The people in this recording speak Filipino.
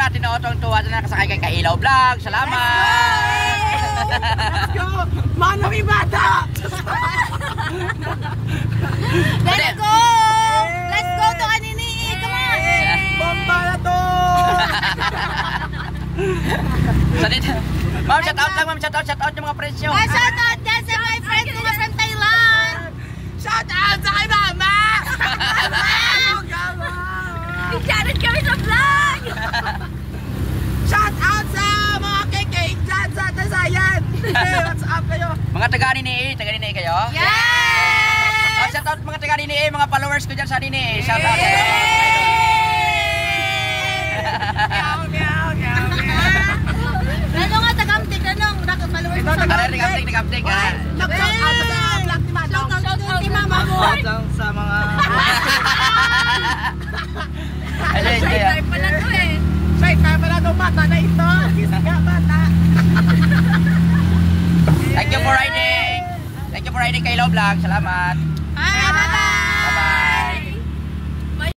natin na tuwang-tuwa na nakasakay kay Kailaw Vlog. Salamat! Let's go! Manong Ibata! Let's go! Let's go to Anini! Come on! Bomba na to! So dito, ma'am, shout out lang ma'am, shout out yung mga friends nyo. Shout out dyan sa my friends ko from Thailand! Shout out sa kay Mama! Janet kami sa vlog! Shout out sa mga kekeng dyan sa Tasayan! What's up kayo? Mga taga-Nini kayo? Yes! Shout out mga taga-Nini, mga followers ko dyan sa Nini. Shout out sa inyo. Meow, meow, meow, Ano nga tagamtik? Anong followers mo sa Tara, nag-update ha. Nag-shout out sa vlog ni Manong. Shout out to Mama mo! Sa mga... Shy pala to eh! Shy time pala to, bata na ito! Kiss ka, bata! Thank you for riding. Thank you for riding Kailaw Vlog. Salamat.